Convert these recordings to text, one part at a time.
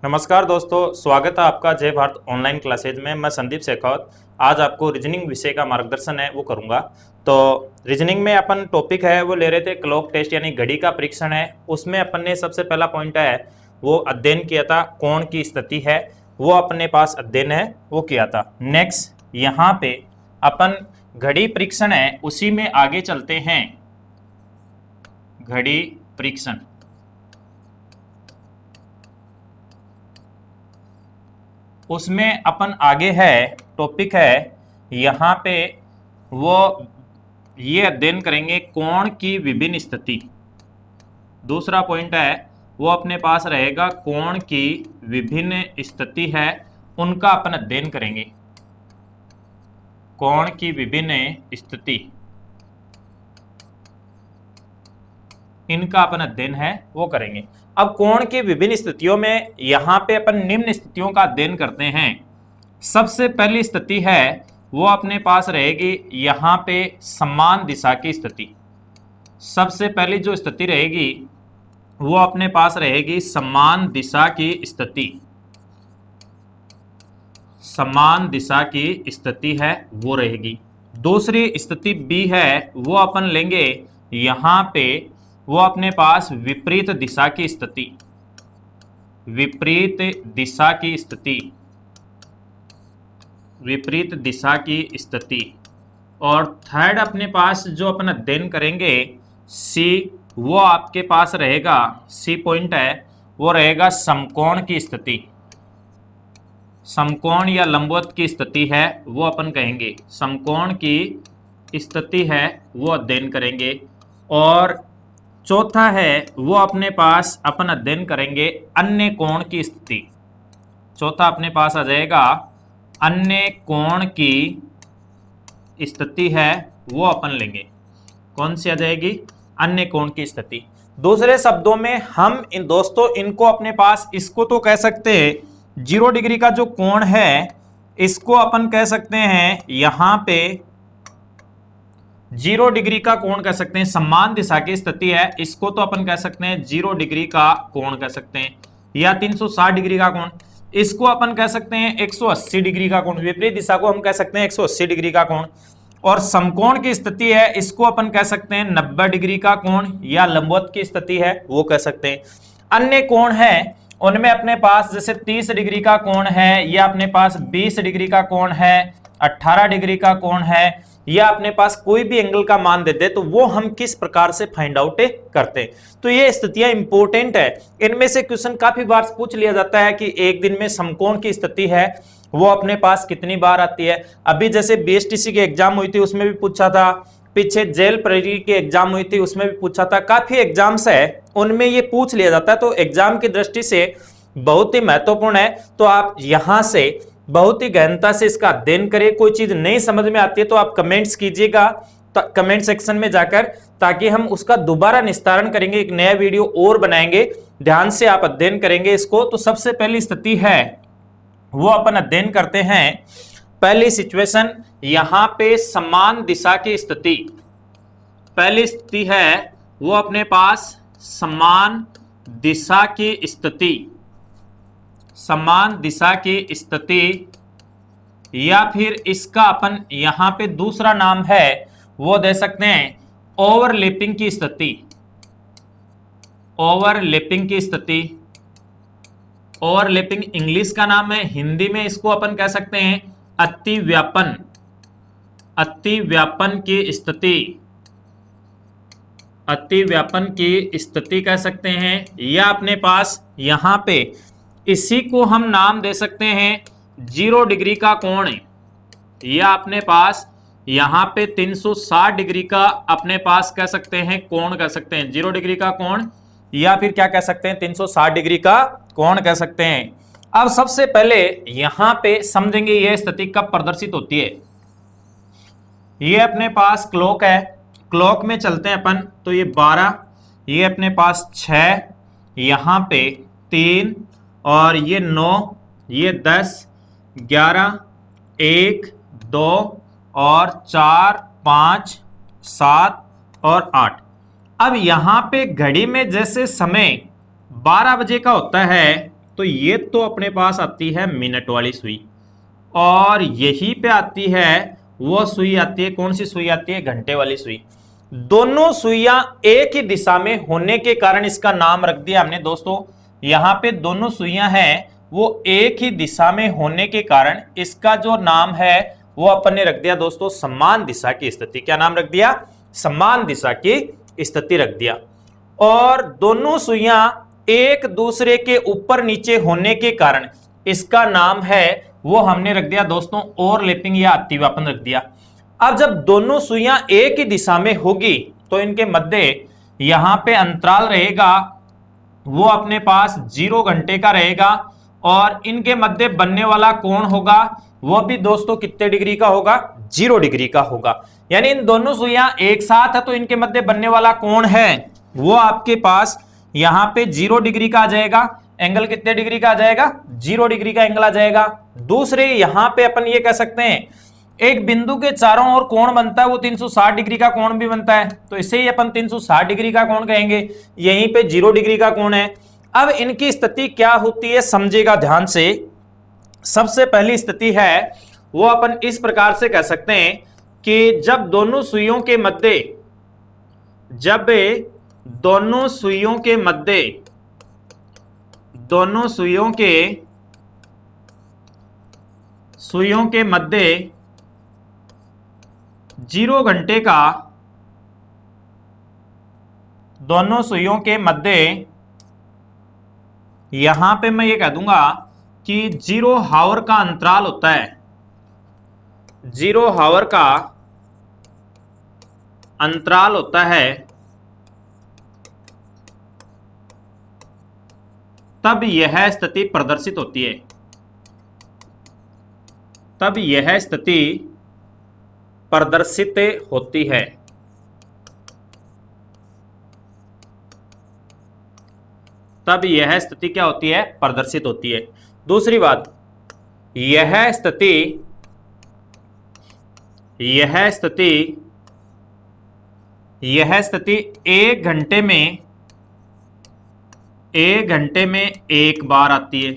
नमस्कार दोस्तों, स्वागत है आपका जय भारत ऑनलाइन क्लासेज में। मैं संदीप शेखावत आज आपको रीजनिंग विषय का मार्गदर्शन है वो करूंगा। तो रीजनिंग में अपन टॉपिक है वो ले रहे थे क्लॉक टेस्ट यानी घड़ी का परीक्षण है। उसमें अपन ने सबसे पहला पॉइंट है वो अध्ययन किया था कोण की स्थिति है, वो अपने पास अध्ययन है वो किया था। नेक्स्ट यहाँ पे अपन घड़ी परीक्षण है उसी में आगे चलते हैं। घड़ी परीक्षण उसमें अपन आगे है टॉपिक है यहाँ पे वो ये अध्ययन करेंगे कोण की विभिन्न स्थिति। दूसरा पॉइंट है वो अपने पास रहेगा कोण की विभिन्न स्थिति है उनका अपन अध्ययन करेंगे। कोण की विभिन्न स्थिति इनका अपन अध्ययन है वो करेंगे। अब कोण की विभिन्न स्थितियों में यहां पे अपन निम्न स्थितियों का अध्ययन करते हैं। सबसे पहली स्थिति है वो अपने पास रहेगी यहां पे समान दिशा की स्थिति। सबसे पहली जो स्थिति रहेगी वो अपने पास रहेगी समान दिशा की स्थिति। समान दिशा की स्थिति है वो रहेगी। दूसरी स्थिति बी है वो अपन लेंगे यहां पे वो अपने पास विपरीत दिशा की स्थिति। विपरीत दिशा की स्थिति, विपरीत दिशा की स्थिति। और थर्ड अपने पास जो अपन अध्ययन करेंगे सी वो आपके पास रहेगा, सी पॉइंट है वो रहेगा समकोण की स्थिति। समकोण या लंबवत की स्थिति है वो अपन कहेंगे, समकोण की स्थिति है वो अध्ययन करेंगे। और चौथा है वो अपने पास अपन अध्ययन करेंगे अन्य कोण की स्थिति। चौथा अपने पास आ जाएगा अन्य कोण की स्थिति है वो अपन लेंगे। कौन सी आ जाएगी? अन्य कोण की स्थिति। दूसरे शब्दों में हम इन दोस्तों इनको अपने पास इसको तो कह सकते हैं 0 डिग्री का जो कोण है इसको अपन कह सकते हैं यहां पे 0 डिग्री का कोण कह सकते हैं। समान दिशा की स्थिति है इसको तो अपन कह सकते हैं 0 डिग्री का कोण कह सकते हैं, या 360 डिग्री का कोण इसको अपन कह सकते हैं 180 डिग्री का कोण। विपरीत दिशा को हम कह सकते हैं 180 डिग्री का कोण। और समकोण की स्थिति है इसको अपन कह सकते हैं 90 डिग्री का कोण, या लंबवत की स्थिति है वो कह सकते हैं। अन्य कोण है उनमें अपने पास जैसे 30 डिग्री का कोण है, या अपने पास 20 डिग्री का कोण है, 18 डिग्री का कोण है, या अपने पास कोई भी एंगल का मान देते तो वो हम किस प्रकार से फाइंड आउट करते हैं। तो ये स्थितियां इंपॉर्टेंट है। इनमें से क्वेश्चन काफी बार पूछ लिया जाता है कि एक दिन में समकोण की स्थिति है वो अपने पास कितनी बार आती है। अभी जैसे बीएसटीसी की एग्जाम हुई थी उसमें भी पूछा था, पीछे जेल प्रेरी की एग्जाम हुई थी उसमें भी पूछा था। काफी एग्जाम्स है उनमें ये पूछ लिया जाता है, तो एग्जाम की दृष्टि से बहुत ही महत्वपूर्ण है। तो आप यहां से बहुत ही गहनता से इसका अध्ययन करें। कोई चीज नहीं समझ में आती है तो आप कमेंट्स कीजिएगा कमेंट सेक्शन में जाकर, ताकि हम उसका दोबारा निस्तारण करेंगे, एक नया वीडियो और बनाएंगे। ध्यान से आप अध्ययन करेंगे इसको। तो सबसे पहली स्थिति है वो अपन अध्ययन करते हैं। पहली सिचुएशन यहां पे समान दिशा की स्थिति। पहली स्थिति है वो अपने पास समान दिशा की स्थिति। समान दिशा की स्थिति, या फिर इसका अपन यहां पे दूसरा नाम है वो दे सकते हैं ओवरलैपिंग की स्थिति। ओवरलैपिंग की स्थिति, ओवरलैपिंग इंग्लिश का नाम है, हिंदी में इसको अपन कह सकते हैं अतिव्यापन। अतिव्यापन की स्थिति, अतिव्यापन की स्थिति कह सकते हैं। या अपने पास यहां पे इसी को हम नाम दे सकते हैं 0 डिग्री का कोण है, या अपने पास यहां पे 360 डिग्री का अपने पास कह सकते हैं कोण कह सकते हैं। 0 डिग्री का कोण, या फिर क्या कह सकते हैं 360 डिग्री का कोण कह सकते हैं। अब सबसे पहले यहां पे समझेंगे यह स्थिति कब प्रदर्शित होती है। ये अपने पास क्लॉक है, क्लॉक में चलते हैं अपन। तो ये 12, ये अपने पास 6, यहां पे 3, और ये 9, ये 10, 11, 1, 2 और 4, 5, 7 और 8। अब यहां पे घड़ी में जैसे समय 12 बजे का होता है तो ये तो अपने पास आती है मिनट वाली सुई, और यहीं पे आती है वो सुई आती है, कौन सी सुई आती है, घंटे वाली सुई। दोनों सुइयां एक ही दिशा में होने के कारण इसका नाम रख दिया हमने दोस्तों। यहां पे दोनों सुइयां हैं वो एक ही दिशा में होने के कारण इसका जो नाम है वो अपन ने रख दिया दोस्तों समान दिशा की स्थिति। क्या नाम रख दिया, समान दिशा की स्थिति रख दिया। और दोनों सुइयां एक दूसरे के ऊपर नीचे होने के कारण इसका नाम है वो हमने रख दिया दोस्तों ओवरलैपिंग या अतिव्यापन रख दिया। अब जब दोनों सुइयां एक ही दिशा में होगी तो इनके मध्य यहां पे अंतराल रहेगा वो अपने पास 0 घंटे का रहेगा, और इनके मध्य बनने वाला कोण होगा वो भी दोस्तों कितने डिग्री का होगा, 0 डिग्री का होगा। यानी इन दोनों सुइयां एक साथ है तो इनके मध्य बनने वाला कोण है वो आपके पास यहां पे 0 डिग्री का आ जाएगा। एंगल कितने डिग्री का आ जाएगा, 0 डिग्री का एंगल आ जाएगा। दूसरे यहां पे अपन ये कह सकते हैं एक बिंदु के चारों ओर कोण बनता है वो 360 डिग्री का कोण भी बनता है, तो इसे ही अपन 360 डिग्री का कोण कहेंगे। यहीं पे 0 डिग्री का कोण है। अब इनकी स्थिति क्या होती है समझेगा ध्यान से। सबसे पहली स्थिति है वो अपन इस प्रकार से कह सकते हैं कि जब दोनों सुइयों के मध्य सुइयों के मध्य 0 घंटे का, दोनों सुइयों के मध्य यहां पे मैं ये कह दूंगा कि 0 हावर का अंतराल होता है, 0 हावर का अंतराल होता है, तब यह स्थिति प्रदर्शित होती है, तब यह स्थिति प्रदर्शित होती है। तब यह स्थिति क्या होती है, प्रदर्शित होती है। दूसरी बात, यह स्थिति 1 घंटे में एक बार आती है।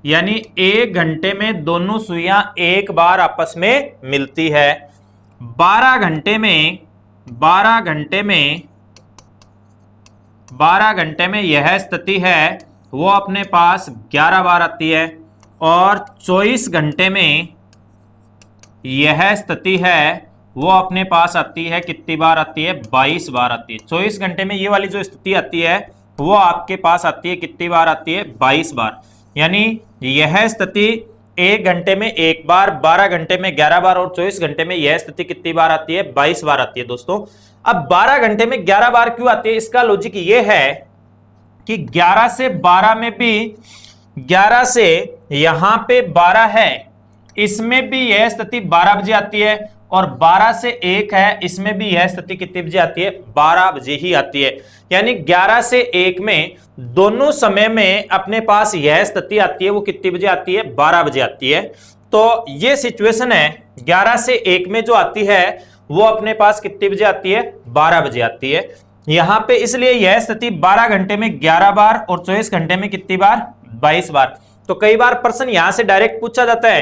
यानी 1 घंटे में दोनों सुइयां एक बार आपस में मिलती है। 12 घंटे में यह स्थिति है वो अपने पास 11 बार आती है, और 24 घंटे में यह स्थिति है वो अपने पास आती है, कितनी बार आती है, 22 बार आती है। 24 घंटे में ये वाली जो स्थिति आती है वो आपके पास आती है, कितनी बार आती है, 22 बार। यानी यह स्थिति 1 घंटे में एक बार, 12 घंटे में 11 बार, और 24 घंटे में यह स्थिति कितनी बार आती है, 22 बार आती है दोस्तों। अब 12 घंटे में 11 बार क्यों आती है, इसका लॉजिक ये है कि 11 से 12 में भी, 11 से यहां पे 12 है, इसमें भी यह स्थिति 12 बजे आती है, और 12 से 1 है, इसमें भी यह स्थिति कितने बजे आती है, 12 बजे ही आती है। यानी 11 से 1 में दोनों समय में अपने पास यह स्थिति आती है वो कितने बजे आती है, 12 बजे आती है। तो ये सिचुएशन है 11 से 1 में जो आती है वो अपने पास कितने बजे आती है, 12 बजे आती है। यहां पे इसलिए यह स्थिति 12 घंटे में 11 बार और 24 घंटे में कितनी बार, 22 बार। तो कई बार प्रश्न यहां से डायरेक्ट पूछा जाता है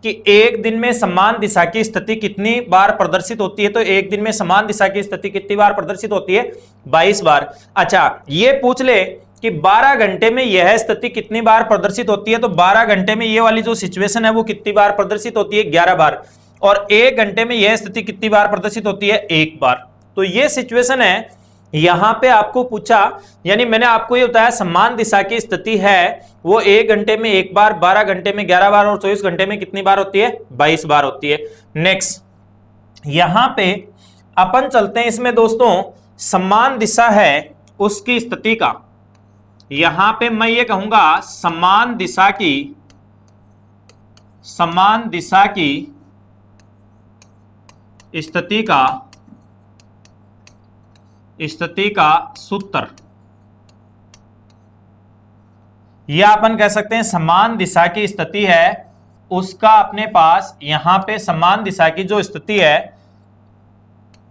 कि एक दिन में समान दिशा की स्थिति कितनी बार प्रदर्शित होती है, तो एक दिन में समान दिशा की स्थिति कितनी बार प्रदर्शित होती है, 22 बार। अच्छा, ये पूछ ले कि 12 घंटे में यह स्थिति कितनी बार प्रदर्शित होती है, तो 12 घंटे में ये वाली जो सिचुएशन है वो कितनी बार प्रदर्शित होती है, 11 बार। और 1 घंटे में यह स्थिति कितनी बार प्रदर्शित होती है, 1 बार। तो ये सिचुएशन है यहां पे आपको पूछा, यानी मैंने आपको ये बताया समान दिशा की स्थिति है वो 1 घंटे में एक बार, 12 घंटे में 11 बार, और 24 घंटे में कितनी बार होती है, 22 बार होती है। नेक्स्ट, यहां पे अपन चलते हैं इसमें दोस्तों समान दिशा है उसकी स्थिति का। यहां पे मैं ये कहूंगा समान दिशा की स्थिति का सूत्र, या अपन कह सकते हैं समान दिशा की स्थिति है उसका अपने पास यहां पे समान दिशा की जो स्थिति है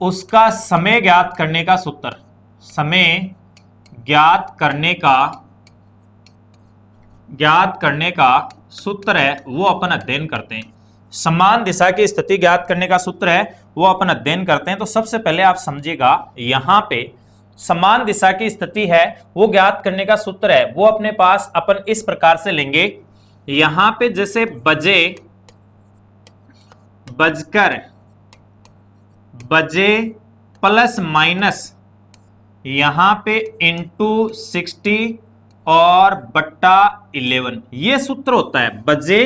उसका समय ज्ञात करने का सूत्र, समय ज्ञात करने का ज्ञात करने का सूत्र है वो अपन अध्ययन करते हैं। समान दिशा की स्थिति ज्ञात करने का सूत्र है वो अपन अध्ययन करते हैं। तो सबसे पहले आप समझिएगा, यहां पे समान दिशा की स्थिति है वो ज्ञात करने का सूत्र है वो अपने पास अपन इस प्रकार से लेंगे। यहां पे जैसे बजे, बजकर, बजे प्लस माइनस, यहां पे इंटू 60 और बट्टा 11, ये सूत्र होता है। बजे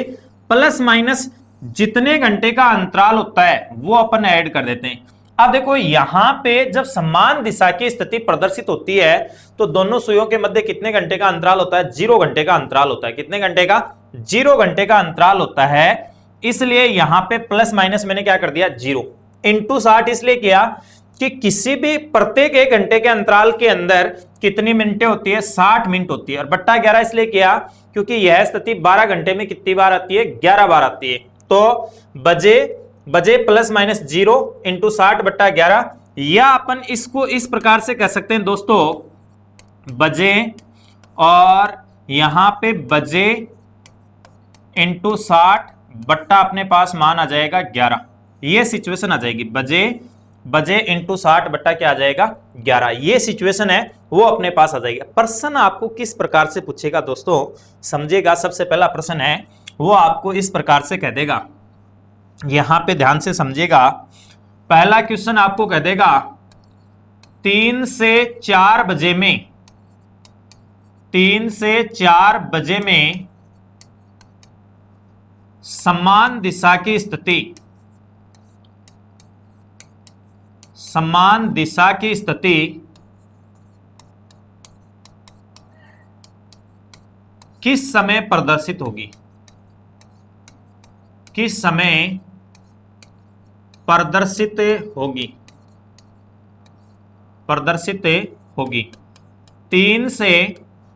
प्लस माइनस जितने घंटे का अंतराल होता है वो अपन ऐड कर देते हैं। अब देखो यहां पे जब समान दिशा की स्थिति प्रदर्शित होती है तो दोनों सुइयों के मध्य कितने घंटे का अंतराल होता है? 0 घंटे का अंतराल होता है। कितने घंटे का? 0 घंटे का अंतराल होता है। इसलिए यहां पे प्लस माइनस मैंने क्या कर दिया? 0 इंटू 60 इसलिए किया कि किसी भी प्रत्येक 1 घंटे के अंतराल के अंदर कितनी मिनटें होती है? 60 मिनट होती है। और बट्टा 11 इसलिए किया क्योंकि यह स्थिति 12 घंटे में कितनी बार आती है? 11 बार आती है। तो बजे प्लस माइनस 0 इंटू 60 बट्टा 11, या अपन इसको इस प्रकार से कह सकते हैं दोस्तों, बजे और यहां पे बजे इंटू 60 बट्टा अपने पास मान आ जाएगा 11। ये सिचुएशन आ जाएगी। बजे इंटू 60 बट्टा क्या आ जाएगा? 11। ये सिचुएशन है वो अपने पास आ जाएगी। प्रश्न आपको किस प्रकार से पूछेगा दोस्तों, समझेगा। सबसे पहला प्रश्न है वो आपको इस प्रकार से कह देगा, यहां पे ध्यान से समझिएगा। पहला क्वेश्चन आपको कह देगा 3 से 4 बजे में, 3 से 4 बजे में समान दिशा की स्थिति, समान दिशा की स्थिति किस समय प्रदर्शित होगी? किस समय प्रदर्शित होगी? प्रदर्शित होगी। 3 से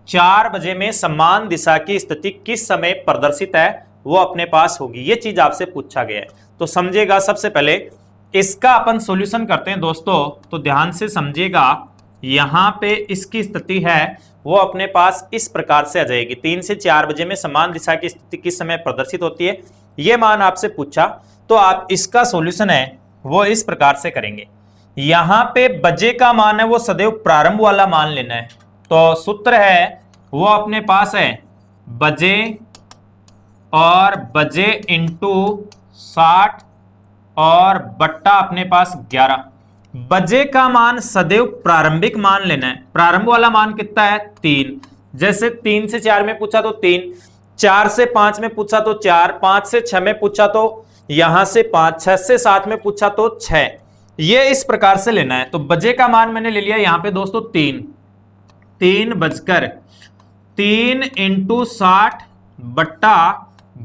4 बजे में समान दिशा की स्थिति किस समय प्रदर्शित है वो अपने पास होगी। ये चीज आपसे पूछा गया है। तो समझिएगा, सबसे पहले इसका अपन सॉल्यूशन करते हैं दोस्तों। तो ध्यान से समझिएगा, यहां पे इसकी स्थिति है वो अपने पास इस प्रकार से आ जाएगी। 3 से 4 बजे में समान दिशा की स्थिति किस समय प्रदर्शित होती है, ये मान आपसे पूछा। तो आप इसका सॉल्यूशन है वो इस प्रकार से करेंगे। यहां पे बजे का मान है वो सदैव प्रारंभ वाला मान लेना है। तो सूत्र है वो अपने पास है बजे और बजे इंटू 60 और बट्टा अपने पास 11। बजे का मान सदैव प्रारंभिक मान लेना है। प्रारंभ वाला मान कितना है? 3। जैसे 3 से 4 में पूछा तो 3, 4 से 5 में पूछा तो 4, 5 से 6 में पूछा तो यहां से 5, 6 से 7 में पूछा तो 6। ये इस प्रकार से लेना है। तो बजे का मान मैंने ले लिया यहां पे दोस्तों 3 बजकर 3 इंटू 60 बट्टा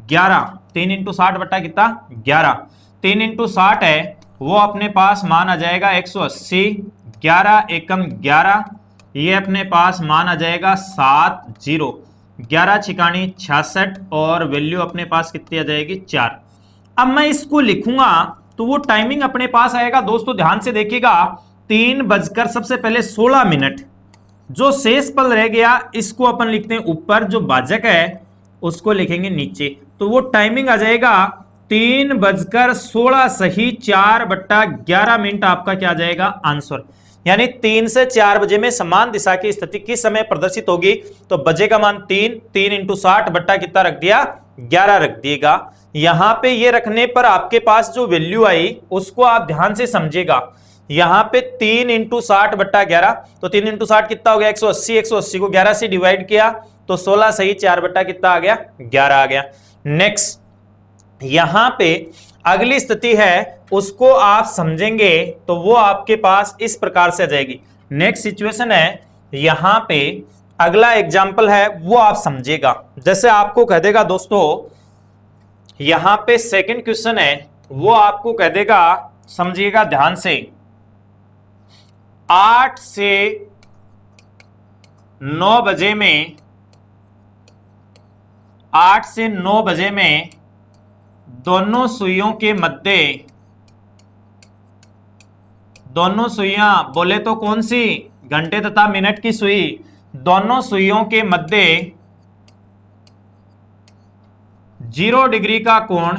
11। 3 इंटू 60 बट्टा कितना? 11। 3 इंटू 60 है वो अपने पास मान आ जाएगा 180। 11 एकम 11, ये अपने पास मान आ जाएगा 70। 11 छिकाणी 66 और वैल्यू अपने पास कितनी आ जाएगी? 4। अब मैं इसको लिखूंगा तो वो टाइमिंग अपने पास आएगा दोस्तों। ध्यान से देखिएगा, 3 बजकर सबसे पहले 16 मिनट, जो शेष पल रह गया इसको अपन लिखते हैं ऊपर, जो भाजक है उसको लिखेंगे नीचे। तो वो टाइमिंग आ जाएगा 3 बजकर 16 सही 4 बट्टा 11 मिनट आपका क्या आ जाएगा? आंसर। यानी 3 से 4 बजे में समान दिशा की स्थिति किस समय प्रदर्शित होगी? तो बजे का मान 3 इंटू 60 बट्टा कितना रख दिया? 11 रख दिएगा। यहां पे ये रखने पर आपके पास जो वैल्यू आई उसको आप ध्यान से समझिएगा। यहां पे 3 इंटू 60 बट्टा 11, तो 3 इंटू 60 कितना हो गया? 180। 180 को 11 से डिवाइड किया तो 16 सही 4 बट्टा कितना आ गया? 11 आ गया। नेक्स्ट यहां पे अगली स्थिति है उसको आप समझेंगे तो वो आपके पास इस प्रकार से आ जाएगी। नेक्स्ट सिचुएशन है, यहां पे अगला एग्जांपल है वो आप समझिएगा। जैसे आपको कह देगा दोस्तों, यहां पे सेकंड क्वेश्चन है वो आपको कह देगा, समझिएगा ध्यान से, 8 से 9 बजे में, 8 से 9 बजे में दोनों सुइयों के मध्य, दोनों सुइयां बोले तो कौन सी? घंटे तथा मिनट की सुई। दोनों सुइयों के मध्य 0 डिग्री का कोण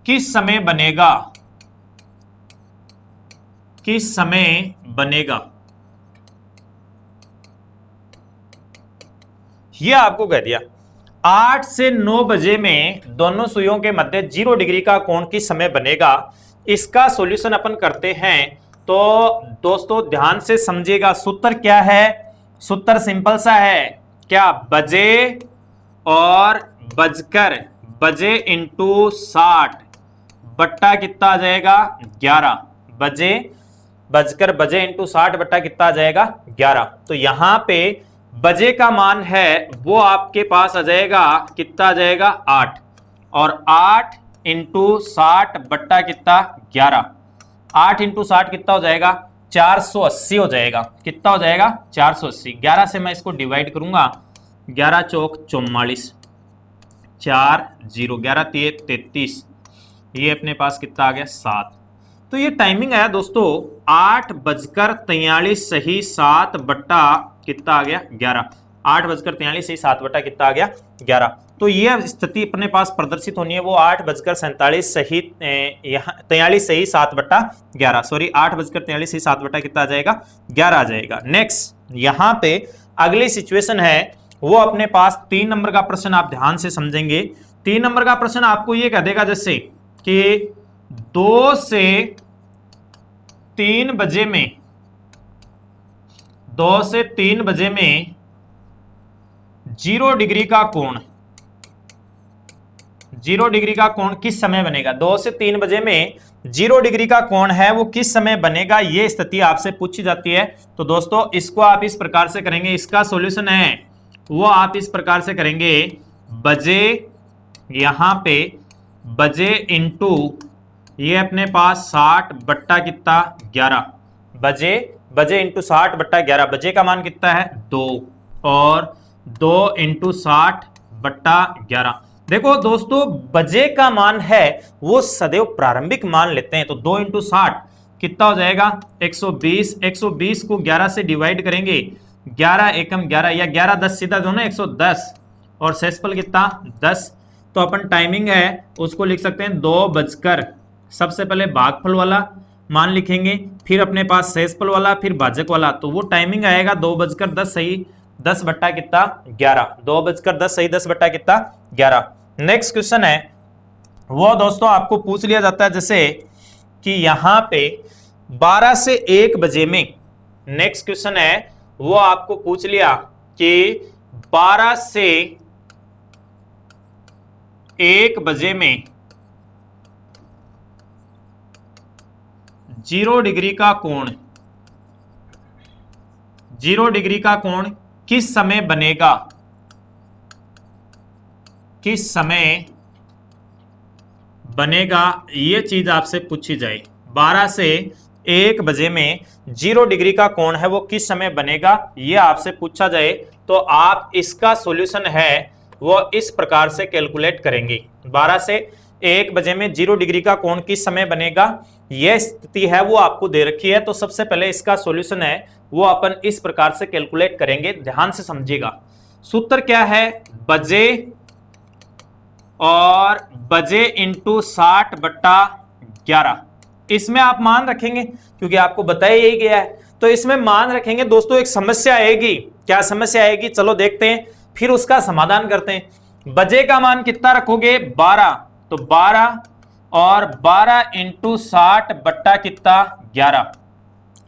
किस समय बनेगा, किस समय बनेगा, यह आपको कह दिया। 8 से 9 बजे में दोनों सुइयों के मध्य 0 डिग्री का कोण किस समय बनेगा, इसका सॉल्यूशन अपन करते हैं। तो दोस्तों ध्यान से समझिएगा, सूत्र क्या है, सूत्र सिंपल सा है, क्या, बजे और बजकर, बजे इंटू 60 बट्टा कितना आ जाएगा 11, बजे बजकर बजे इंटू 60 बट्टा कितना आ जाएगा 11। तो यहां पे बजे का मान है वो आपके पास आ जाएगा, कितना आ जाएगा 8, और 8 इंटू 60 बट्टा कितना 11, 8 इंटू 60 कितना हो जाएगा 480 हो जाएगा, कितना हो जाएगा 480। 11 से मैं इसको डिवाइड करूंगा, 11 चौक 44, 4 0, 11 3 33, ये अपने पास कितना आ गया 7। तो ये टाइमिंग आया दोस्तों 8:43 सही 7 बट्टा कितना आ गया 11, 8:43 सही 7 बट्टा कितना आ गया 11। तो ये स्थिति अपने पास प्रदर्शित होनी है वो 8:47 सही 43 सही 7 बट्टा 11, सॉरी 8:43 सही 7 बट्टा कितना आ जाएगा 11 आ जाएगा। नेक्स्ट यहाँ पे अगली सिचुएशन है वो अपने पास 3 नंबर का प्रश्न, आप ध्यान से समझेंगे। 3 नंबर का प्रश्न आपको ये कह देगा जैसे कि 2 से 3 बजे में, 2 से 3 बजे में 0 डिग्री का कोण, 0 डिग्री का कोण किस समय बनेगा, 2 से 3 बजे में 0 डिग्री का कोण है वो किस समय बनेगा, ये स्थिति आपसे पूछी जाती है। तो दोस्तों इसको आप इस प्रकार से करेंगे, इसका सॉल्यूशन है वो आप इस प्रकार से करेंगे, बजे यहां पे बजे इंटू ये अपने पास 60 बट्टा कितना 11, बजे बजे इंटू 60 बट्टा 11, बजे का मान कितना है 2, और 2 इंटू 60 बट्टा 11। देखो दोस्तों बजे का मान है वो सदैव प्रारंभिक मान लेते हैं, तो 2 इंटू 60 कितना हो जाएगा 120, 120 को 11 से डिवाइड करेंगे, 11 एकम 11 या 11 10 सीधा दो ना 110, और शेषफल कितना 10। तो अपन टाइमिंग है उसको लिख सकते हैं 2 बजकर, सबसे पहले भागफल वाला मान लिखेंगे, फिर अपने पास शेषफल वाला, फिर भाजक वाला, तो वो टाइमिंग आएगा 2:10 सही 10 बट्टा कितना 11, 2:10 सही 10 बट्टा कितना 11। नेक्स्ट क्वेश्चन है वो दोस्तों आपको पूछ लिया जाता है जैसे कि यहां पे 12 से 1 बजे में, नेक्स्ट क्वेश्चन है वो आपको पूछ लिया कि 12 से 1 बजे में 0 डिग्री का कोण, 0 डिग्री का कोण किस समय बनेगा, किस समय बनेगा, ये चीज आपसे पूछी जाए। 12 से 1 बजे में 0 डिग्री का कोण है वो किस समय बनेगा, ये आपसे पूछा जाए तो आप इसका सॉल्यूशन है वो इस प्रकार से कैलकुलेट करेंगे। 12 से 1 बजे में 0 डिग्री का कोण किस समय बनेगा, यह स्थिति है वो आपको दे रखी है। तो सबसे पहले इसका सॉल्यूशन है वो अपन इस प्रकार से कैलकुलेट करेंगे, ध्यान से समझिएगा। सूत्र क्या है, बजे और बजे इंटू 60 बट्टा 11, इसमें आप मान रखेंगे क्योंकि आपको बताया यही गया है, तो इसमें मान रखेंगे। दोस्तों एक समस्या आएगी, क्या समस्या आएगी चलो देखते हैं, फिर उसका समाधान करते हैं। बजे का मान कितना रखोगे 12, तो 12 और 12 इंटू 60 बट्टा कितना 11,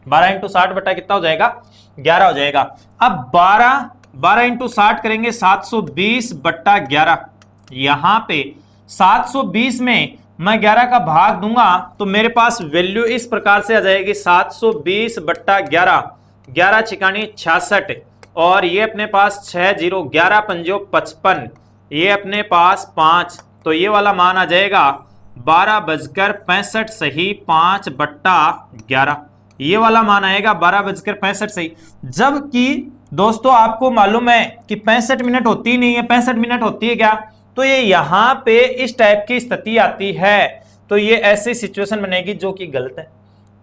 12 इंटू 60 बट्टा कितना हो जाएगा 11 हो जाएगा। अब 12 इंटू 60 करेंगे 720 बट्टा 11, यहां पे 720 में मैं 11 का भाग दूंगा तो मेरे पास वैल्यू इस प्रकार से आ जाएगी 720 बट्टा 11, 11 छिकानी 66, और ये अपने पास 6 0, 11 पंजो 55, ये अपने पास 5, तो ये वाला मान आ जाएगा 12:65 सही 5 बट्टा 11, ये वाला मान आएगा 12:65 सही। जबकि दोस्तों आपको मालूम है कि 65 मिनट होती नहीं है, 65 मिनट होती है क्या, तो ये यहां पे इस टाइप की स्थिति आती है, तो ये ऐसी सिचुएशन बनेगी जो कि गलत है।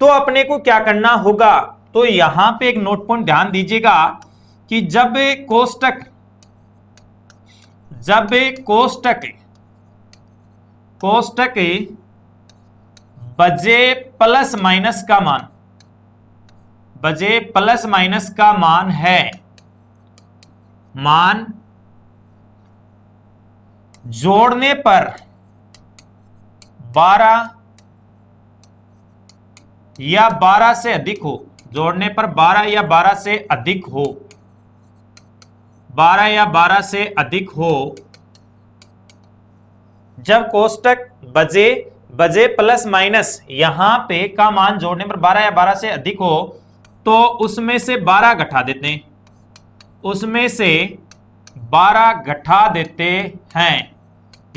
तो अपने को क्या करना होगा, तो यहां पे एक नोट पॉइंट ध्यान दीजिएगा कि जब कोष्टक जब कोष्टक बजे प्लस माइनस का मान, बजे प्लस माइनस का मान है, मान जोड़ने पर 12 या 12 से अधिक हो, जोड़ने पर 12 या 12 से अधिक हो, 12 या 12 से अधिक हो, जब कोष्टक बजे प्लस माइनस यहां पे का मान जोड़ने पर 12 या 12 से अधिक हो, तो उसमें से 12 घटा देते हैं, उसमें से 12 घटा देते हैं।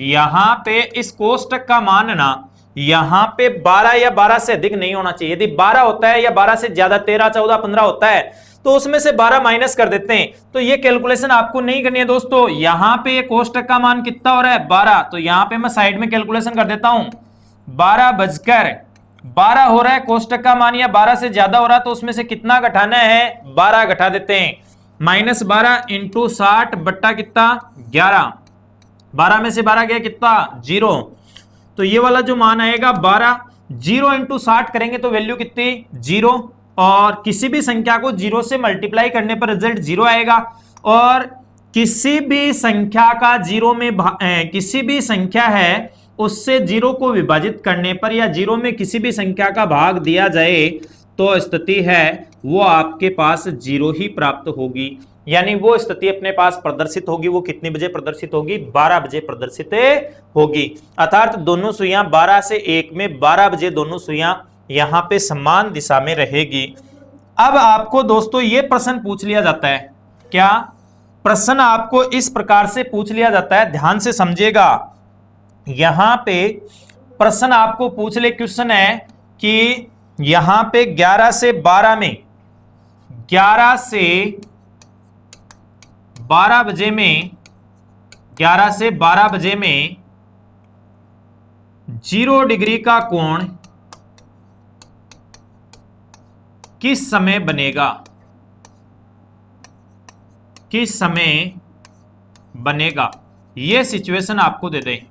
यहां पे इस कोष्टक का मान ना यहां पे 12 या 12 से अधिक नहीं होना चाहिए। यदि 12 होता है या 12 से ज्यादा 13, 14, 15 होता है तो उसमें से 12 माइनस कर देते हैं। तो ये कैलकुलेशन आपको नहीं करनी है दोस्तों। यहां पे ये कोष्टक का मान कितना हो रहा है 12, तो यहां पे मैं साइड में कैलकुलेशन कर देता हूं। 12 हो रहा है कोष्टक का मान, या 12 से ज्यादा हो रहा है, तो उसमें से कितना घटाना है 12 घटा देते हैं। -12 इंटू 60 बट्टा कितना 11, 12 में से 12 गया कितना 0, तो ये वाला जो मान आएगा 12, 0 इंटू 60 करेंगे तो वैल्यू कितनी 0, और किसी भी संख्या को 0 से मल्टीप्लाई करने पर रिजल्ट 0 आएगा। और किसी भी संख्या का 0 में किसी भी संख्या है उससे 0 को विभाजित करने पर या 0 में किसी भी संख्या का भाग दिया जाए तो स्थिति है वो आपके पास 0 ही प्राप्त होगी। यानी वो स्थिति अपने पास प्रदर्शित होगी, वो कितने बजे प्रदर्शित होगी 12 बजे प्रदर्शित होगी। अर्थात दोनों सुइयां 12 से 1 में 12 बजे दोनों सुइयां यहां पे समान दिशा में रहेगी। अब आपको दोस्तों ये प्रश्न पूछ लिया जाता है, क्या प्रश्न आपको इस प्रकार से पूछ लिया जाता है, ध्यान से समझिएगा। यहां पे प्रश्न आपको पूछ ले, क्वेश्चन है कि यहां पे 11 से 12 में 11 से 12 बजे में 11 से 12 बजे में 0 डिग्री का कोण किस समय बनेगा, किस समय बनेगा, यह सिचुएशन आपको दे दें।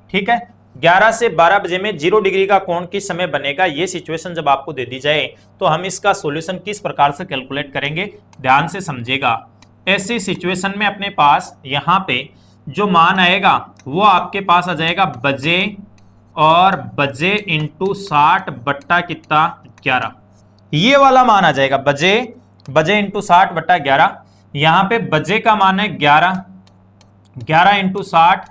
ठीक है, 11 से 12 बजे में 0 डिग्री का कोण किस समय बनेगा, यह सिचुएशन जब आपको दे दी जाए तो हम इसका सॉल्यूशन किस प्रकार से कैलकुलेट करेंगे, ध्यान से समझिएगा। ऐसी सिचुएशन में अपने पास यहां पे जो मान आएगा वो आपके पास आ जाएगा बजे, और बजे इंटू 60 बट्टा कितना 11, ये वाला मान आ जाएगा बजे इंटू 60 बट्टा 11। यहां पे बजे का मान है 11, 11 इंटू 60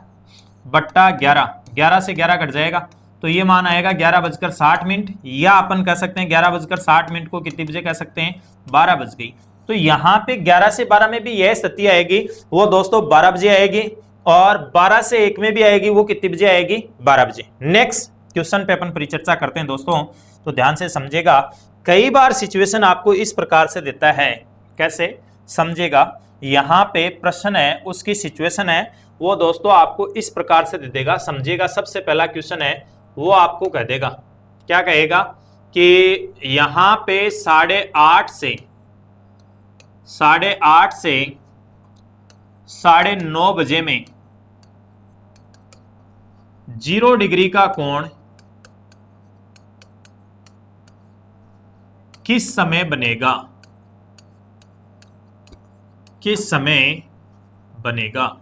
बट्टा 11, 11 से 11 कट जाएगा तो ये मान आएगा 11:60, या अपन कह सकते हैं 11:60 को कितने बजे कह सकते हैं 12 बज गई। तो यहां पे 11 से 12 में भी यह स्थिति आएगी वो दोस्तों 12 बजे आएगी, और 12 से 1 में भी आएगी वो कितने बजे आएगी 12 बजे। नेक्स्ट क्वेश्चन पे अपन परिचर्चा करते हैं दोस्तों, तो ध्यान से समझेगा। कई बार सिचुएशन आपको इस प्रकार से देता है, कैसे समझेगा, यहां पे प्रश्न है उसकी सिचुएशन है वो दोस्तों आपको इस प्रकार से दे देगा, समझिएगा। सबसे पहला क्वेश्चन है वो आपको कह देगा, क्या कहेगा कि यहां पे 8:30 से 9:30 बजे में 0 डिग्री का कोण किस समय बनेगा, किस समय बनेगा।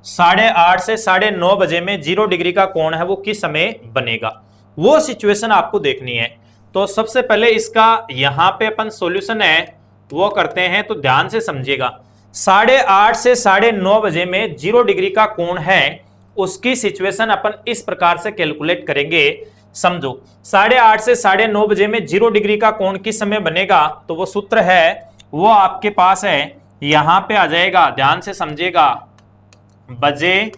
8:30 से 9:30 बजे में 0 डिग्री का कोण है वो किस समय बनेगा, वो सिचुएशन आपको देखनी है। तो सबसे पहले इसका यहां पे अपन सॉल्यूशन है वो करते हैं, तो ध्यान से समझिएगा। 8:30 से 9:30 बजे में 0 डिग्री का कोण है उसकी सिचुएशन अपन इस प्रकार से कैलकुलेट करेंगे, समझो। 8:30 से 9:30 बजे में 0 डिग्री का कोण किस समय बनेगा, तो वो सूत्र है वो आपके पास है, यहां पे आ जाएगा, ध्यान से समझिएगा। बजे,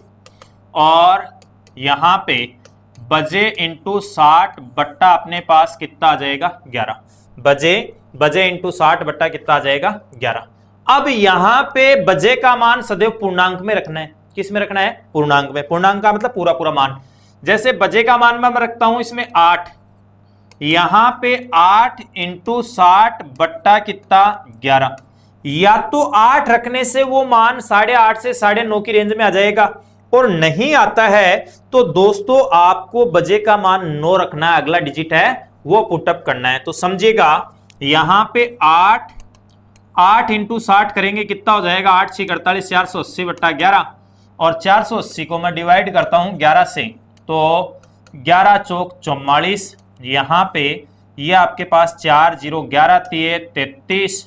और यहां पे बजे इंटू 60 बट्टा अपने पास कितना आ जाएगा 11, बजे इंटू 60 बट्टा कितना आ जाएगा 11। अब यहां पे बजे का मान सदैव पूर्णांक में रखना है, किस में रखना है पूर्णांक में, पूर्णांक का मतलब पूरा पूरा मान। जैसे बजे का मान मैं रखता हूं इसमें 8, यहां पे 8 इंटू 60 बट्टा कितना 11, या तो 8 रखने से वो मान 8.5 से 9.5 की रेंज में आ जाएगा, और नहीं आता है तो दोस्तों आपको बजे का मान 9 रखना है, अगला डिजिट है वो पुटअप करना है। तो समझिएगा यहां पे 8 इंटू 60 करेंगे कितना हो जाएगा, 8 6 48, 480 बट्टा 11, और 480 को मैं डिवाइड करता हूं 11 से, तो 11 चौक 44, यहां पे ये आपके पास 4 0 11 33,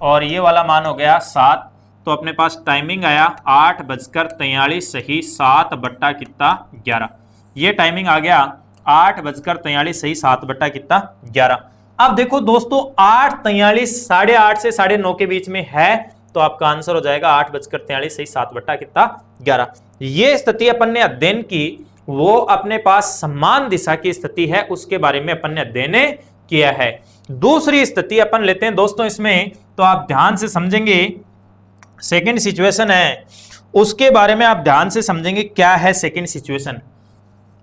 और ये वाला मान हो गया 7। तो अपने पास टाइमिंग आया 8:43 सही 7 बट्टा कितना 11, ये टाइमिंग आ गया 8:43 सही 7 बट्टा कितना 11। अब देखो दोस्तों 8:43 8:30 से 9:30 के बीच में है, तो आपका आंसर हो जाएगा 8:43 सही 7 बट्टा कितना 11। ये स्थिति अपन ने अध्ययन की, वो अपने पास समान दिशा की स्थिति है, उसके बारे में अपन ने अध्ययन किया है। दूसरी स्थिति अपन लेते हैं दोस्तों इसमें, तो आप ध्यान से समझेंगे, सेकंड सिचुएशन है उसके बारे में आप ध्यान से समझेंगे क्या है सेकंड सिचुएशन।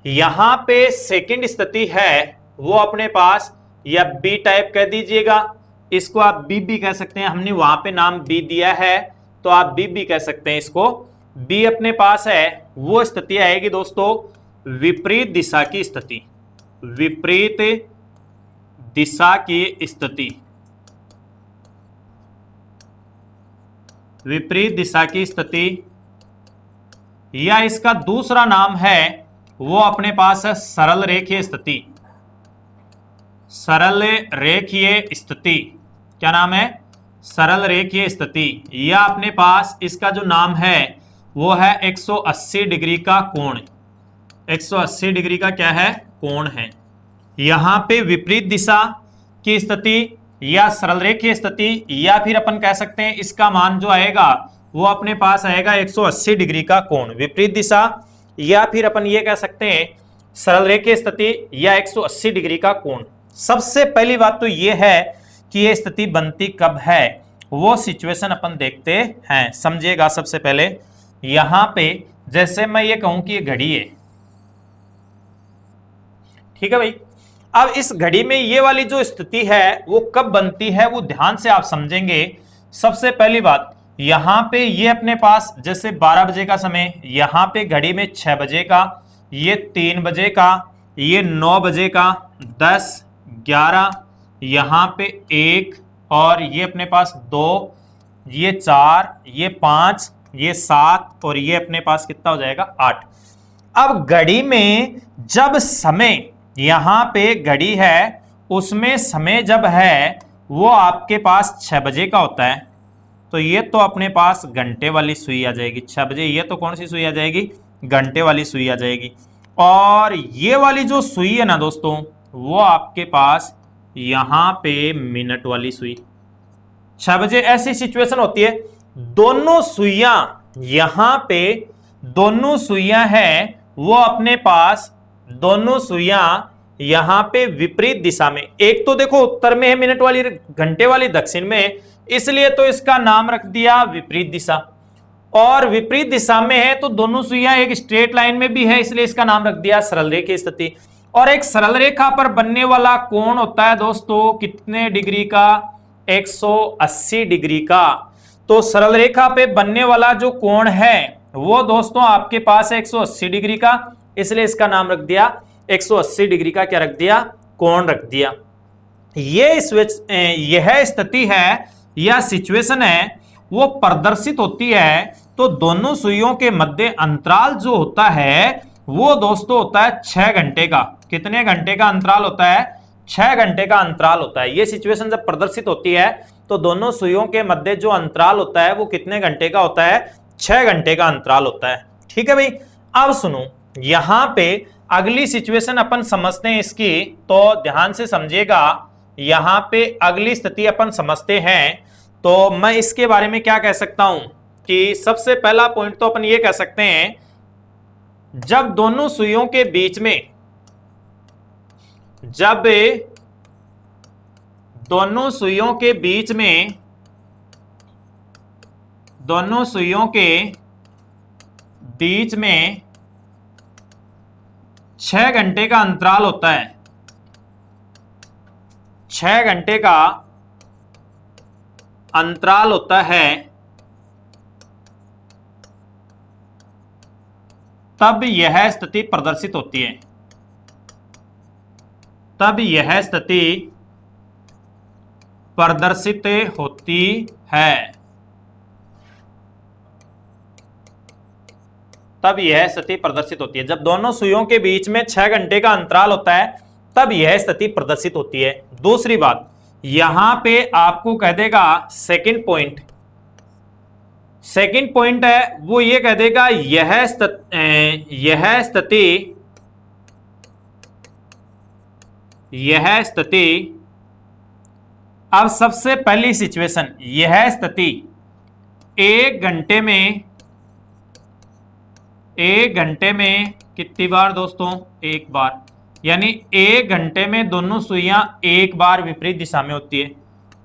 यहां पे सेकंड स्थिति है वो अपने पास, या बी टाइप कह दीजिएगा, इसको आप बी भी कह सकते हैं, हमने वहां पे नाम बी दिया है तो आप बी भी कह सकते हैं इसको। बी अपने पास है, वो स्थिति आएगी दोस्तों विपरीत दिशा की स्थिति, विपरीत दिशा की स्थिति, विपरीत दिशा की स्थिति, या इसका दूसरा नाम है वो अपने पास है सरल रेखीय स्थिति, सरल रेखीय स्थिति। क्या नाम है, सरल रेखीय स्थिति, या अपने पास इसका जो नाम है वो है 180 डिग्री का कोण, 180 डिग्री का क्या है कोण है। यहां पे विपरीत दिशा की स्थिति या सरल रेखीय स्थिति, या फिर अपन कह सकते हैं इसका मान जो आएगा वो अपने पास आएगा 180 डिग्री का कोण, विपरीत दिशा, या फिर अपन ये कह सकते हैं सरल रेखीय स्थिति या 180 डिग्री का कोण। सबसे पहली बात तो ये है कि ये स्थिति बनती कब है, वो सिचुएशन अपन देखते हैं। समझिएगा सबसे पहले यहां पे जैसे मैं ये कहूं कि ये घड़ी है, ठीक है भाई, अब इस घड़ी में ये वाली जो स्थिति है वो कब बनती है वो ध्यान से आप समझेंगे। सबसे पहली बात यहां पे ये अपने पास जैसे 12 बजे का समय, यहां पे घड़ी में 6 बजे का, ये 3 बजे का, ये 9 बजे का, 10 11, यहां पे 1, और ये अपने पास 2, ये 4, ये 5, ये 7, और ये अपने पास कितना हो जाएगा 8। अब घड़ी में जब समय, यहां पे घड़ी है उसमें समय जब है वो आपके पास 6 बजे का होता है, तो ये तो अपने पास घंटे वाली सुई आ जाएगी 6 बजे, ये तो कौन सी सुई आ जाएगी, घंटे वाली सुई आ जाएगी। और ये वाली जो सुई है ना दोस्तों वो आपके पास यहां पे मिनट वाली सुई, 6 बजे ऐसी सिचुएशन होती है, दोनों सुइयां यहां पे, दोनों सुइयां हैं वो अपने पास, दोनों सुइयां यहां पे विपरीत दिशा में, एक तो देखो उत्तर में है मिनट वाली, घंटे वाली दक्षिण में है, इसलिए तो इसका नाम रख दिया विपरीत दिशा, और विपरीत दिशा में है तो दोनों सुइयां एक स्ट्रेट लाइन में भी है, इसलिए इसका नाम रख दिया सरल रेखा स्थिति। और एक सरल रेखा पर बनने वाला कोण होता है दोस्तों कितने डिग्री का, 180 डिग्री का। तो सरल रेखा पे बनने वाला जो कोण है वो दोस्तों आपके पास है 180 डिग्री का, इसलिए इसका नाम रख दिया 180 डिग्री का क्या रख दिया, कोण रख दिया। यह स्थिति है या सिचुएशन है वो प्रदर्शित होती है, तो दोनों सुइयों के मध्य अंतराल जो होता है वो दोस्तों होता है 6 घंटे का। कितने घंटे का अंतराल होता है, 6 घंटे का अंतराल होता है। ये सिचुएशन जब प्रदर्शित होती है तो दोनों सुइयों के मध्य जो अंतराल होता है वो कितने घंटे का होता है, 6 घंटे का अंतराल होता है। ठीक है भाई, अब सुनो यहां पे अगली सिचुएशन अपन समझते हैं इसकी, तो ध्यान से समझिएगा। यहां पे अगली स्थिति अपन समझते हैं, तो मैं इसके बारे में क्या कह सकता हूं कि सबसे पहला पॉइंट तो अपन ये कह सकते हैं, जब दोनों सुइयों के बीच में, जब दोनों सुइयों के बीच में, दोनों सुइयों के बीच में 6 घंटे का अंतराल होता है, 6 घंटे का अंतराल होता है तब यह स्थिति प्रदर्शित होती है, तब यह स्थिति प्रदर्शित होती है, तब यह स्थिति प्रदर्शित होती है। जब दोनों सुइयों के बीच में 6 घंटे का अंतराल होता है तब यह स्थिति प्रदर्शित होती है। दूसरी बात, यहां पे आपको कह देगा सेकंड पॉइंट, सेकंड पॉइंट है वो ये कह देगा यह स्थिति अब सबसे पहली सिचुएशन, यह स्थिति 1 घंटे में कितनी बार दोस्तों? 1 बार, यानी 1 घंटे में दोनों सुइयां 1 बार विपरीत दिशा में होती है,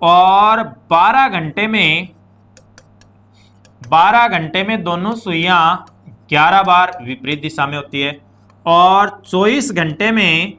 और 12 घंटे में दोनों सुइयां 11 बार विपरीत दिशा में होती है, और 24 घंटे में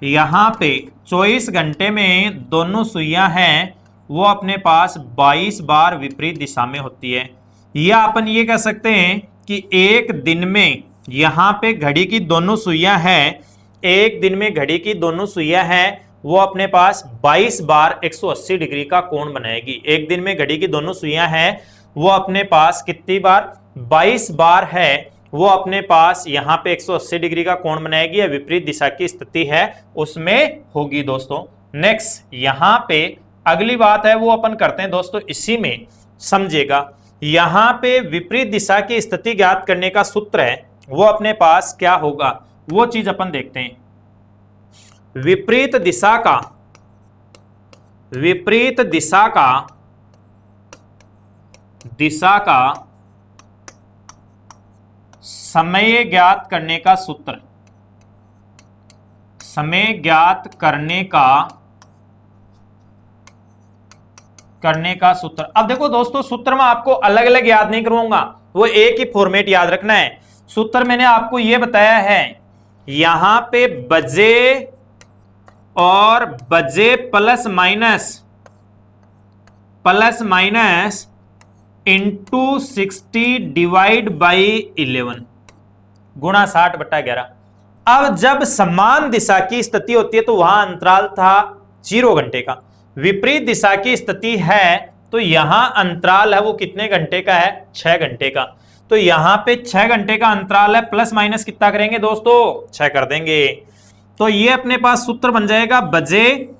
यहाँ पे 24 घंटे में दोनों सुइयां हैं वो अपने पास 22 बार विपरीत दिशा में होती है। या अपन ये कह सकते हैं कि एक दिन में यहाँ पे घड़ी की दोनों सुइयां हैं, एक दिन में घड़ी की दोनों सुइयां हैं वो अपने पास 22 बार 180 डिग्री का कोण बनाएगी। एक दिन में घड़ी की दोनों सुइयां हैं वो अपने पास कितनी बार? 22 बार है वो अपने पास यहाँ पे 180 डिग्री का कोण बनाएगी, या विपरीत दिशा की स्थिति है उसमें होगी दोस्तों। नेक्स्ट यहाँ पे अगली बात है वो अपन करते हैं दोस्तों, इसी में समझेगा। यहाँ पे विपरीत दिशा की स्थिति ज्ञात करने का सूत्र है वो अपने पास क्या होगा, वो चीज अपन देखते हैं। विपरीत दिशा का समय ज्ञात करने का सूत्र, समय ज्ञात करने का सूत्र। अब देखो दोस्तों, सूत्र में आपको अलग अलग याद नहीं करूंगा, वो एक ही फॉर्मेट याद रखना है। सूत्र मैंने आपको यह बताया है, यहां पे बजे और बजे plus minus into 60 divide by 11 गुणा 60/11। अब जब समान दिशा की स्थिति होती है तो वहां अंतराल था 0 घंटे का, विपरीत दिशा की स्थिति है तो यहां अंतराल है वो कितने घंटे का है? 6 घंटे का। तो यहां पे 6 घंटे का अंतराल है, प्लस माइनस कितना करेंगे दोस्तों? 6 कर देंगे। तो ये अपने पास सूत्र बन जाएगा बजे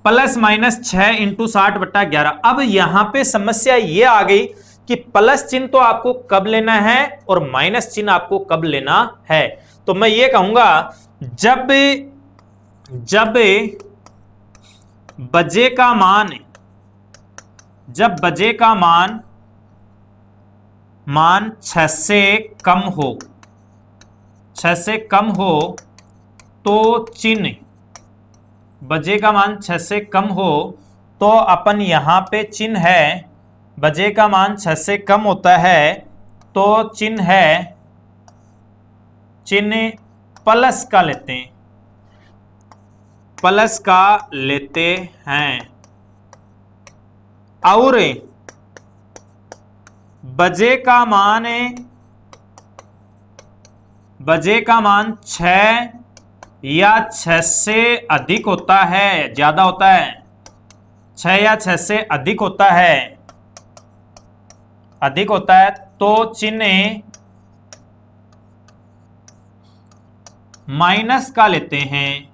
प्लस माइनस 6 इंटू 60/11। अब यहां पे समस्या ये आ गई कि प्लस चिन्ह तो आपको कब लेना है और माइनस चिन्ह आपको कब लेना है। तो मैं ये कहूंगा जब बजे का मान 6 से कम हो तो चिन्ह, बजे का मान 6 से कम हो तो अपन यहां पे चिन्ह है, बजे का मान 6 से कम होता है तो चिन्ह प्लस का लेते हैं, और बजे का मान 6 या 6 से अधिक होता है, ज्यादा होता है, 6 या 6 से अधिक होता है तो चिन्ह माइनस का लेते हैं।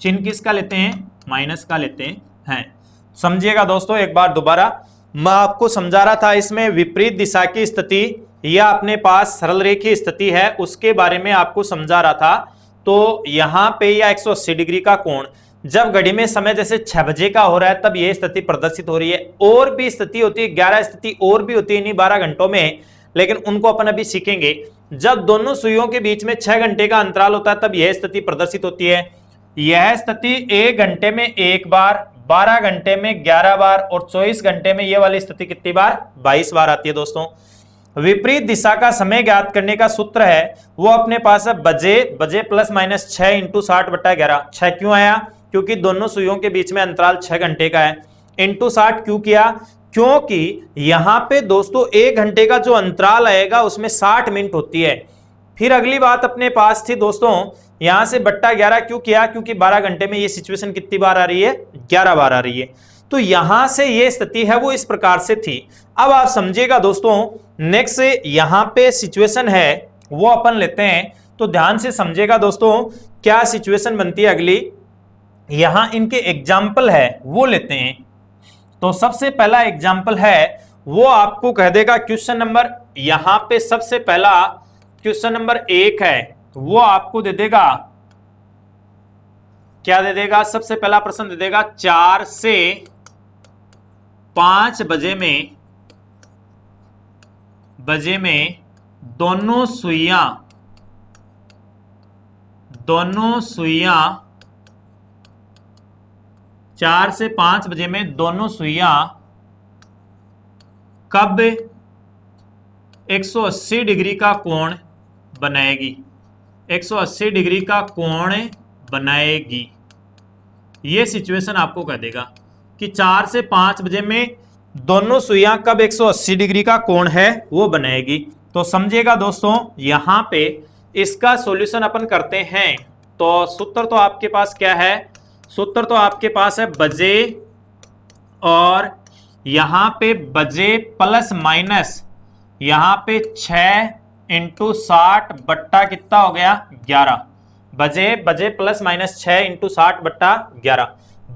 चिन्ह किसका लेते हैं? माइनस का लेते हैं। समझिएगा दोस्तों, एक बार दोबारा मैं आपको समझा रहा था, इसमें विपरीत दिशा की स्थिति या अपने पास सरल रेखीय स्थिति है उसके बारे में आपको समझा रहा था। तो यहां पे या 180 डिग्री का कोण जब घड़ी में समय जैसे 6 बजे का हो रहा है तब यह स्थिति प्रदर्शित हो रही है। और भी स्थिति होती है, 11 स्थिति और भी होती है इन्हीं 12 घंटों में, लेकिन उनको अपन अभी सीखेंगे। जब दोनों सुइयों के बीच में 6 घंटे का अंतराल होता है तब यह स्थिति प्रदर्शित होती है। यह स्थिति 1 घंटे में 1 बार, 12 घंटे में 11 बार, और 24 घंटे में यह वाली स्थिति कितनी बार? 22 बार आती है दोस्तों। विपरीत दिशा का समय ज्ञात करने का सूत्र है वो अपने पास है बजे प्लस माइनस 6 इंटू 60/11। 6 क्यों आया? क्योंकि दोनों सुइयों के बीच में अंतराल 6 घंटे का है। इंटू 60 क्यों किया? क्योंकि यहां पे दोस्तों 1 घंटे का जो अंतराल आएगा उसमें 60 मिनट होती है। फिर अगली बात अपने पास थी दोस्तों, यहां से बट्टा 11 क्यों किया, क्योंकि 12 घंटे में ये सिचुएशन कितनी बार आ रही है, 11 बार आ रही है। तो यहां से ये स्थिति है वो इस प्रकार से थी। अब आप समझिएगा दोस्तों, नेक्स्ट यहां पे सिचुएशन है वो अपन लेते हैं, तो ध्यान से समझिएगा दोस्तों क्या सिचुएशन बनती है अगली। यहां इनके एग्जाम्पल है वो लेते हैं। तो सबसे पहला एग्जाम्पल है वो आपको कह देगा क्वेश्चन नंबर, यहां पे सबसे पहला क्वेश्चन नंबर 1 है वो आपको दे देगा, क्या दे देगा, सबसे पहला प्रश्न दे देगा 4 से 5 बजे में दोनों सुइयां 4 से 5 बजे में दोनों सुइयां कब 180 डिग्री का कोण बनाएगी, 180 डिग्री का कोण बनाएगी। ये सिचुएशन आपको कह देगा कि 4 से 5 बजे में दोनों सुइयां कब 180 डिग्री का कोण है वो बनाएगी। तो समझिएगा दोस्तों यहां पे इसका सॉल्यूशन अपन करते हैं। तो सूत्र तो आपके पास क्या है, सूत्र तो आपके पास है बजे, और यहां पे बजे प्लस माइनस यहां पे 6 × 60 बट्टा कितना हो गया 11, बजे प्लस माइनस 6 × 60 बट्टा 11।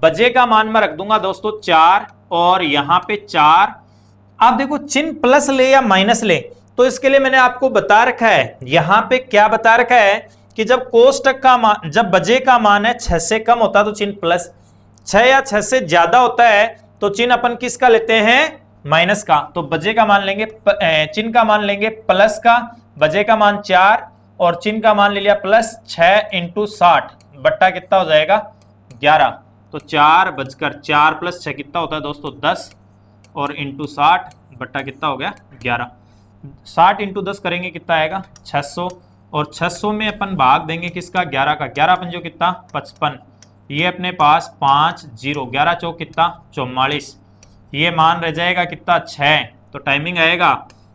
बजे का मान मैं रख दूंगा दोस्तों 4 और यहां पे 4। अब देखो चिन्ह प्लस ले या माइनस ले, तो इसके लिए मैंने आपको बता रखा है, यहां पे क्या बता रखा है कि जब कोष्टक का मान, जब बजे का मान है 6 से कम होता है तो चिन्ह प्लस, 6 या 6 से ज्यादा होता है तो चिन्ह अपन किसका लेते हैं, माइनस का। तो बजे का मान लेंगे, चिन्ह का मान लेंगे प्लस का, बजे का मान 4 और चिन्ह का मान ले लिया प्लस, 6 × 60 बट्टा कितना हो जाएगा 11। तो 4 बजकर 4 प्लस 6 कितना होता है दोस्तों 10, और इंटू 60 बट्टा कितना हो गया 11। 60 × 10 करेंगे कितना आएगा 600, और 600 में अपन भाग देंगे किसका 11 का, 11 पंजो कितना 55, ये अपने पास 5 0, 11 चौक कितना 44, ये मान रह जाएगा कितना 6। तो टाइमिंग आएगा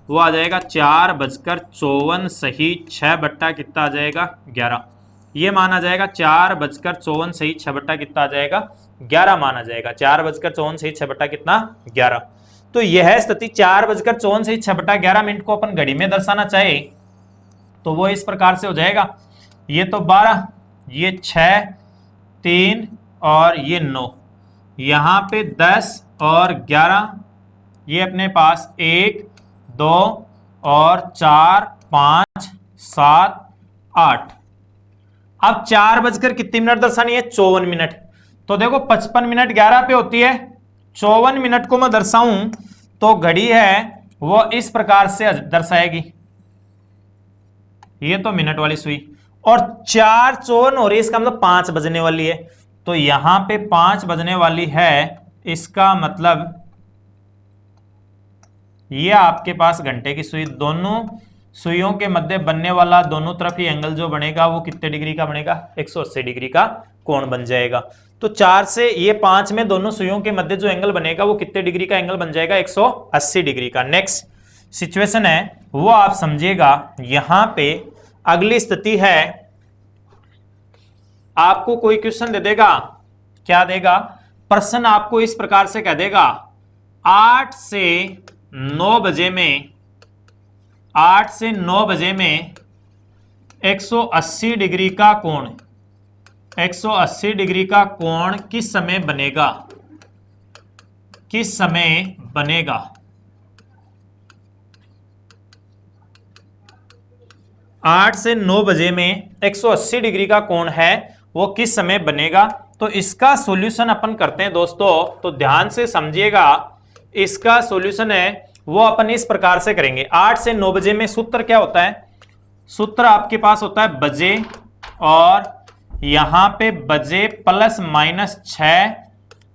वो आ जाएगा 4:54 सही 6 बट्टा कितना आ जाएगा 11, ये मान आ जाएगा 4:54 सही 6 बट्टा कितना आ जाएगा 11 मान आ जाएगा, 4:54 सही 6 बट्टा कितना 11। तो यह स्थिति 4:54 सही 6 बट्टा 11 मिनट को अपन घड़ी में दर्शाना चाहे तो वो इस प्रकार से हो जाएगा, ये तो 12, ये 6, 3 और ये 9, यहाँ पे 10 और 11, ये अपने पास 1 2 और 4 5 7 8। अब 4 बजकर कितनी मिनट दर्शानी है 54 मिनट। तो देखो 55 मिनट 11 पे होती है, 54 मिनट को मैं दर्शाऊं तो घड़ी है वो इस प्रकार से दर्शाएगी, ये तो मिनट वाली सुई, और 4:54 हो रही है, इसका मतलब 5 बजने वाली है। तो यहां पे 5 बजने वाली है, इसका मतलब ये आपके पास घंटे की सुई, दोनों सुइयों के मध्य बनने वाला दोनों तरफ ही एंगल जो बनेगा वो कितने डिग्री का बनेगा 180 डिग्री का कोण बन जाएगा। तो 4 से ये 5 में दोनों सुइयों के मध्य जो एंगल बनेगा वो कितने डिग्री का एंगल बन जाएगा 180 डिग्री का। नेक्स्ट सिचुएशन है वो आप समझिएगा, यहां पे अगली स्थिति है, आपको कोई क्वेश्चन दे देगा, क्या देगा, प्रश्न आपको इस प्रकार से कह देगा 8 से 9 बजे में 180 डिग्री का कोण, 180 डिग्री का कोण किस समय बनेगा, किस समय बनेगा। 8 से 9 बजे में 180 डिग्री का कोण है वो किस समय बनेगा। तो इसका सॉल्यूशन अपन करते हैं दोस्तों, तो ध्यान से समझिएगा, इसका सॉल्यूशन है वो अपन इस प्रकार से करेंगे। 8 से 9 बजे में सूत्र क्या होता है, सूत्र आपके पास होता है बजे, और यहां पे बजे प्लस माइनस 6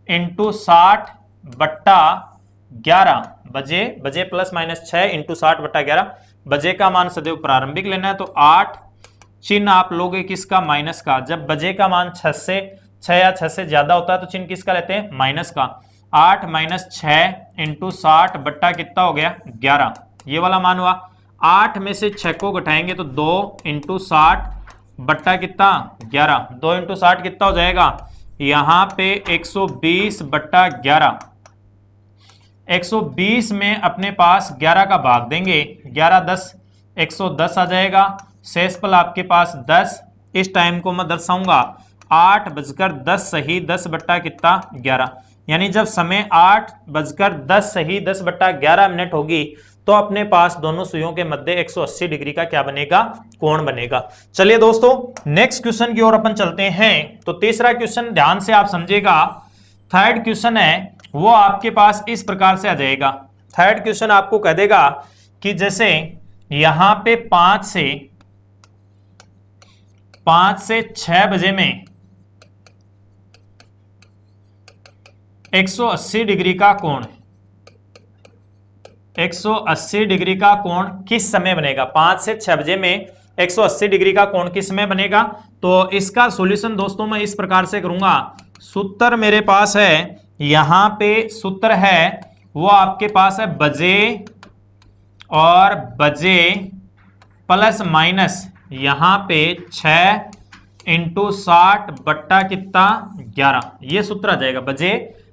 × 60 बट्टा 11, बजे प्लस माइनस 6 × 60 बट्टा 11। बजे का मान सदैव प्रारंभिक लेना है, तो 8 चिन्ह आप लोगे किसका माइनस का, जब बजे का मान 6 या 6 से ज्यादा होता है तो चिन्ह किसका लेते हैं माइनस का। 8 माइनस 6 इंटू 60 बट्टा कितना हो गया 11, ये वाला मान हुआ। 8 में से 6 को घटाएंगे तो 2 इंटू 60 बट्टा कितना 11, 2 इंटू 60 कितना हो जाएगा यहाँ पे 120 बट्टा 11। 120 में अपने पास 11 का भाग देंगे, 11 10 110 आ जाएगा। शेषफल आपके पास 10। इस टाइम को मैं दर्शाऊंगा 8:10 सही 10 बट्टा कितना 11, यानी जब समय 8:10 सही 10 बट्टा 11 मिनट होगी तो अपने पास दोनों सुइयों के मध्य 180 डिग्री का क्या बनेगा कोण बनेगा। चलिए दोस्तों नेक्स्ट क्वेश्चन की ओर अपन चलते हैं। तो तीसरा क्वेश्चन ध्यान से आप समझिएगा। थर्ड क्वेश्चन है वो आपके पास इस प्रकार से आ जाएगा। थर्ड क्वेश्चन आपको कह देगा कि जैसे यहां पे 5 से 6 बजे में 180 डिग्री का कोण, 180 डिग्री का कोण किस समय बनेगा। 5 से 6 बजे में 180 डिग्री का कोण किस समय बनेगा। तो इसका सॉल्यूशन दोस्तों मैं इस प्रकार से करूंगा। सूत्र मेरे पास है, यहां पे सूत्र है वो आपके पास है बजे और बजे प्लस माइनस यहां पे 6 इंटू 60 बट्टा कितना 11, ये सूत्र आ जाएगा।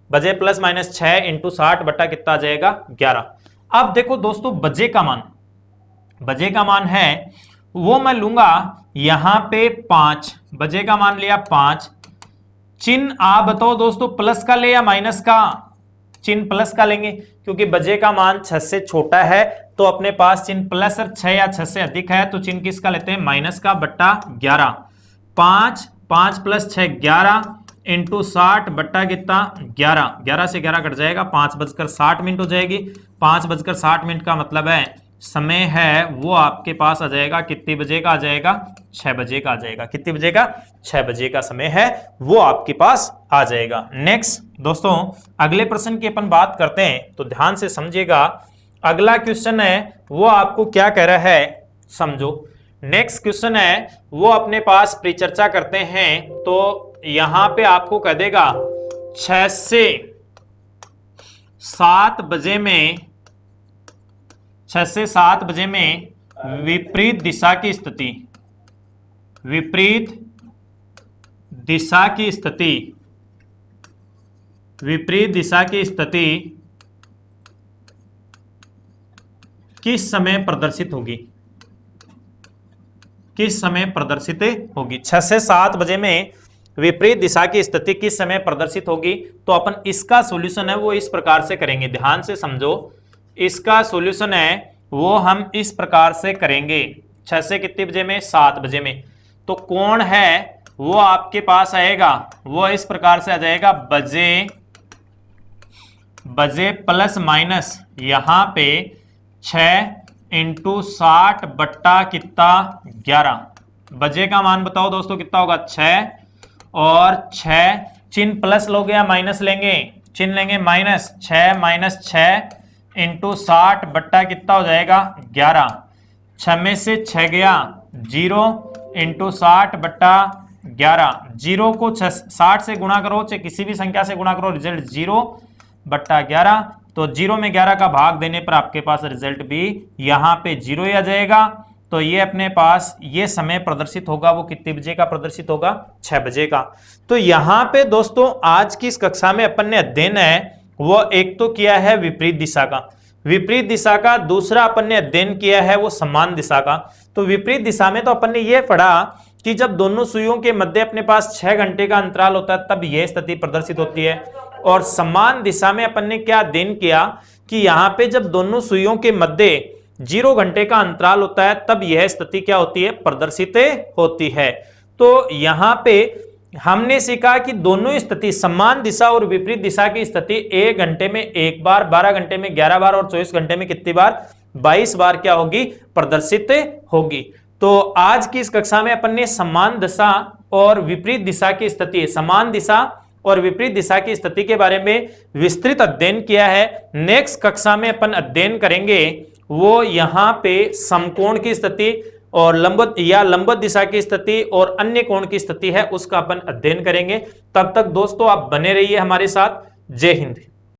बजे प्लस माइनस 6 इंटू 60 बट्टा कितना आ जाएगा 11। अब देखो दोस्तों बजे का मान है वो मैं लूंगा यहां पे 5, बजे का मान लिया 5। चिन्ह आप बताओ दोस्तों प्लस का ले या माइनस का। चिन्ह प्लस का लेंगे क्योंकि बजे का मान 6 से छोटा है तो अपने पास चिन्ह प्लस और 6 या 6 से अधिक है तो चिन्ह किसका लेते हैं माइनस का बट्टा 11। 5 प्लस 6 11 इंटू 60 बट्टा कितना 11, 11 से 11 कट जाएगा, 5:60 हो जाएगी। 5:60 का मतलब है समय है वो आपके पास आ जाएगा कितने बजे का आ जाएगा 6 बजे का आ जाएगा। कितने बजे का 6 बजे का समय है वो आपके पास आ जाएगा। नेक्स्ट दोस्तों अगले प्रश्न की अपन बात करते हैं तो ध्यान से समझिएगा। अगला क्वेश्चन है वो आपको क्या कह रहा है समझो। नेक्स्ट क्वेश्चन है वो अपने पास परिचर्चा करते हैं तो यहां पे आपको कह देगा 6 से 7 बजे में, 6 से 7 बजे में विपरीत दिशा की स्थिति, विपरीत दिशा की स्थिति, विपरीत दिशा की स्थिति किस समय प्रदर्शित होगी, किस समय प्रदर्शित होगी। 6 से 7 बजे में विपरीत दिशा की स्थिति किस समय प्रदर्शित होगी। तो अपन इसका सॉल्यूशन है वो इस प्रकार से करेंगे, ध्यान से समझो। इसका सॉल्यूशन है वो हम इस प्रकार से करेंगे। 6 से कितने बजे में 7 बजे में, तो कोण है वो आपके पास आएगा वो इस प्रकार से आ जाएगा बजे प्लस माइनस यहां पे 6 इंटू 60 बट्टा कितना 11। बजे का मान बताओ दोस्तों कितना होगा 6 और 6, चिन्ह प्लस लोगे या माइनस लेंगे, चिन्ह लेंगे माइनस, 6 माइनस 6 इंटू 60 बट्टा कितना हो जाएगा 11। 6 में से 6 गया 0 इंटू 60 बट्टा 11। 0 को 60 से गुणा करो चाहे किसी भी संख्या से गुणा करो, रिजल्ट 0 बट्टा 11। तो 0 में 11 का भाग देने पर आपके पास रिजल्ट भी यहाँ पे 0 ही आ जाएगा। तो ये अपने पास ये समय प्रदर्शित होगा वो कितने बजे का प्रदर्शित होगा 6 बजे का। तो यहाँ पे दोस्तों आज की इस कक्षा में अपन ने अध्ययन है वो एक तो किया है विपरीत दिशा का, विपरीत दिशा का। दूसरा अपन ने अध्ययन किया है वो समान दिशा का। तो विपरीत दिशा में तो अपन ने ये पढ़ा कि जब दोनों सुइयों के मध्य अपने पास 6 घंटे का अंतराल होता है तब यह स्थिति प्रदर्शित होती है। और समान दिशा में अपन ने क्या अध्ययन किया कि यहाँ पे जब दोनों सुइयों के मध्य 0 घंटे का अंतराल होता है तब यह स्थिति क्या होती है प्रदर्शित होती है। तो यहाँ पे हमने सीखा कि दोनों स्थिति समान दिशा और विपरीत दिशा की स्थिति 1 घंटे में 1 बार, 12 घंटे में 11 बार और 24 घंटे में कितनी बार 22 बार क्या होगी प्रदर्शित होगी। तो आज की इस कक्षा में अपन ने समान दिशा और विपरीत दिशा की स्थिति, समान दिशा और विपरीत दिशा की स्थिति के बारे में विस्तृत अध्ययन किया है। नेक्स्ट कक्षा में अपन अध्ययन करेंगे वो यहाँ पे समकोण की स्थिति और लंबवत दिशा की स्थिति और अन्य कोण की स्थिति है उसका अपन अध्ययन करेंगे। तब तक दोस्तों आप बने रहिए हमारे साथ। जय हिंद।